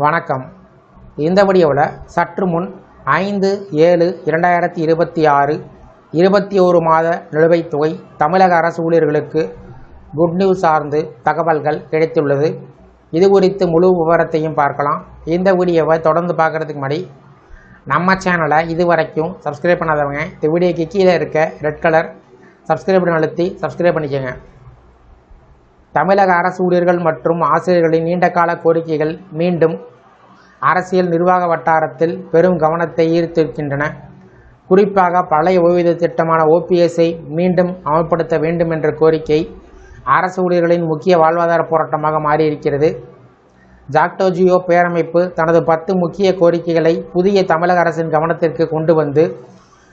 வணக்கம். இந்த வீடியோவில் சற்று முன் 5/7/2026 21 மாத நிலுவைத் தொகை தமிழக அரசு ஊழியர்களுக்கு குட் நியூஸ் சார்ந்து தகவல்கள் கிடைத்துள்ளது. இது குறித்து முழு விவரத்தையும் பார்க்கலாம். இந்த வீடியோவை தொடர்ந்து பார்க்குறதுக்கு முன்னாடி நம்ம சேனலை இதுவரைக்கும் சப்ஸ்கிரைப் பண்ணாதவங்க இந்த வீடியோக்கு கீழே இருக்க ரெட் கலர் சப்ஸ்கிரைப் அழுத்தி சப்ஸ்கிரைப் பண்ணிக்கோங்க. தமிழக அரசு ஊழியர்கள் மற்றும் ஆசிரியர்களின் நீண்டகால கோரிக்கைகள் மீண்டும் அரசியல் நிர்வாக வட்டாரத்தில் பெரும் கவனத்தை ஈர்த்திருக்கின்றன. குறிப்பாக பழைய ஓய்வூதிய திட்டமான OPS-ஐ மீண்டும் அமல்படுத்த வேண்டும் என்ற கோரிக்கை அரசு ஊழியர்களின் முக்கிய வாழ்வாதார போராட்டமாக மாறியிருக்கிறது. ஜாக்டோ-ஜியோ பேரமைப்பு தனது 10 முக்கிய கோரிக்கைகளை புதிய தமிழக அரசின் கவனத்திற்கு கொண்டு வந்து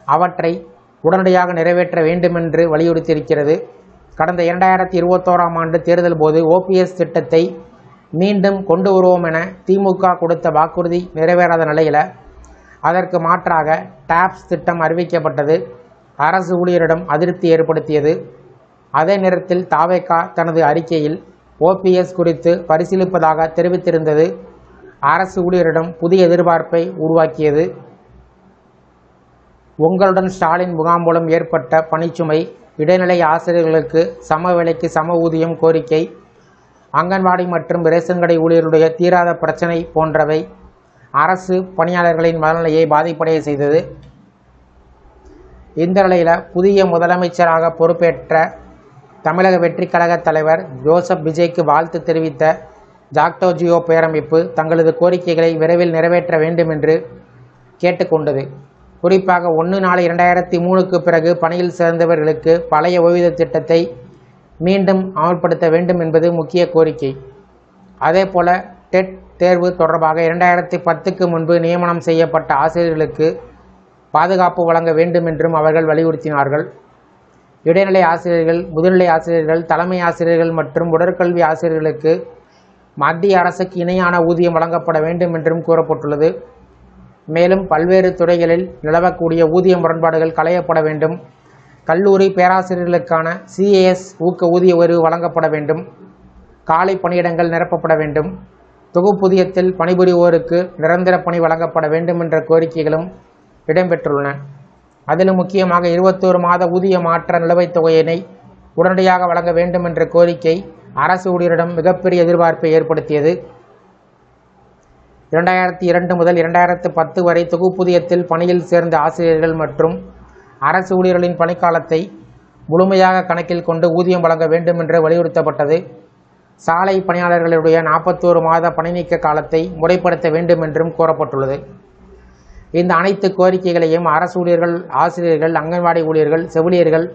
அவற்றை உடனடியாக நிறைவேற்ற வேண்டுமென்று வலியுறுத்தியிருக்கிறது. கடந்த 2021ஆம் ஆண்டு தேர்தல் போது OPS திட்டத்தை மீண்டும் கொண்டு வருவோம் என திமுக கொடுத்த வாக்குறுதி நிறைவேறாத நிலையில் அதற்கு மாற்றாக டாப்ஸ் திட்டம் அறிவிக்கப்பட்டது அரசு ஊழியரிடம் அதிருப்தி ஏற்படுத்தியது. அதே நேரத்தில் தாவேகா தனது அறிக்கையில் OPS குறித்து பரிசீலிப்பதாக தெரிவித்திருந்தது அரசு ஊழியரிடம் புதிய எதிர்பார்ப்பை உருவாக்கியது. உங்களுடன் ஸ்டாலின் முகாம் மூலம் ஏற்பட்ட பணிச்சுமை, இடைநிலை ஆசிரியர்களுக்கு சம வேலைக்கு சம ஊதியம் கோரிக்கை, அங்கன்வாடி மற்றும் ரேஷன் கடை ஊழியர்களுடைய தீராத பிரச்சனை போன்றவை அரசு பணியாளர்களின் மனநிலையை பாதிப்படைய செய்தது. இந்த நிலையில் புதிய முதலமைச்சராக பொறுப்பேற்ற தமிழக வெற்றி கழக தலைவர் ஜோசப் விஜய்க்கு வாழ்த்து தெரிவித்த ஜாக்டோ-ஜியோ பேரமைப்பு தங்களது கோரிக்கைகளை விரைவில் நிறைவேற்ற வேண்டும் என்று கேட்டுக்கொண்டது. குறிப்பாக 1/4/2003க்கு பிறகு பணியில் சேர்ந்தவர்களுக்கு பழைய ஓய்வூதிய திட்டத்தை மீண்டும் அமல்படுத்த வேண்டும் என்பது முக்கிய கோரிக்கை. அதேபோல டெட் தேர்வு தொடர்பாக 2010க்கு முன்பு நியமனம் செய்யப்பட்ட ஆசிரியர்களுக்கு பாதுகாப்பு வழங்க வேண்டும் என்றும் அவர்கள் வலியுறுத்தினார்கள். இடைநிலை ஆசிரியர்கள், முதுநிலை ஆசிரியர்கள், தலைமை ஆசிரியர்கள் மற்றும் உடற்கல்வி ஆசிரியர்களுக்கு மத்திய அரசுக்கு இணையான ஊதியம் வழங்கப்பட வேண்டும் என்றும் கூறப்பட்டுள்ளது. மேலும் பல்வேறு துறைகளில் நிலவக்கூடிய ஊதிய முரண்பாடுகள் களையப்பட வேண்டும். கல்லூரி பேராசிரியர்களுக்கான CAS ஊக்க ஊதிய உயர்வு வழங்கப்பட வேண்டும். காலி பணியிடங்கள் நிரப்பப்பட வேண்டும். தொகுப்பூதியத்தில் பணிபுரிவோருக்கு நிரந்தர பணி வழங்கப்பட வேண்டும் என்ற கோரிக்கைகளும் இடம்பெற்றுள்ளன. அதிலும் முக்கியமாக 21 மாத ஊதிய மாற்ற நிலுவைத் தொகையினை உடனடியாக வழங்க வேண்டும் என்ற கோரிக்கை அரசு ஊழியரிடம் மிகப்பெரிய எதிர்பார்ப்பை ஏற்படுத்தியது. 2002 முதல் 2010 வரை தொகுப்பூதியத்தில் பணியில் சேர்ந்த ஆசிரியர்கள் மற்றும் அரசு ஊழியர்களின் பணிக்காலத்தை முழுமையாக கணக்கில் கொண்டு ஊதியம் வழங்க வேண்டும் என்று வலியுறுத்தப்பட்டது. சாலை பணியாளர்களுடைய 41 மாத பணிநீக்க காலத்தை முறைப்படுத்த வேண்டும் என்றும் கோரப்பட்டுள்ளது. இந்த அனைத்து கோரிக்கைகளையும் அரசு ஊழியர்கள், ஆசிரியர்கள், அங்கன்வாடி ஊழியர்கள், செவிலியர்கள்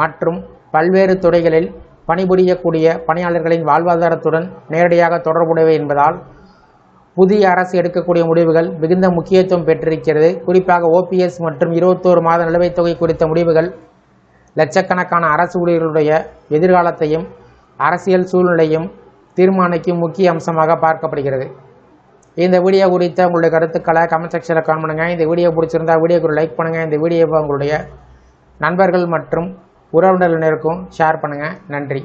மற்றும் பல்வேறு துறைகளில் பணிபுரியக்கூடிய பணியாளர்களின் வாழ்வாதாரத்துடன் நேரடியாக தொடர்புடையவை என்பதால் புதிய அரசு எடுக்கக்கூடிய முடிவுகள் மிகுந்த முக்கியத்துவம் பெற்றிருக்கிறது. குறிப்பாக OPS மற்றும் 21 மாத நிலுவைத் தொகை குறித்த முடிவுகள் லட்சக்கணக்கான அரசு ஊழியர்களுடைய எதிர்காலத்தையும் அரசியல் சூழ்நிலையும் தீர்மானிக்கும் முக்கிய அம்சமாக பார்க்கப்படுகிறது. இந்த வீடியோ குறித்த உங்களுடைய கருத்துக்களை கமெண்ட் செக்ஷனில் கமெண்ட் பண்ணுங்கள். இந்த வீடியோ பிடிச்சிருந்தால் வீடியோக்கு ஒரு லைக் பண்ணுங்கள். இந்த வீடியோவை உங்களுடைய நண்பர்கள் மற்றும் உறவினர்களுக்கும் ஷேர் பண்ணுங்கள். நன்றி.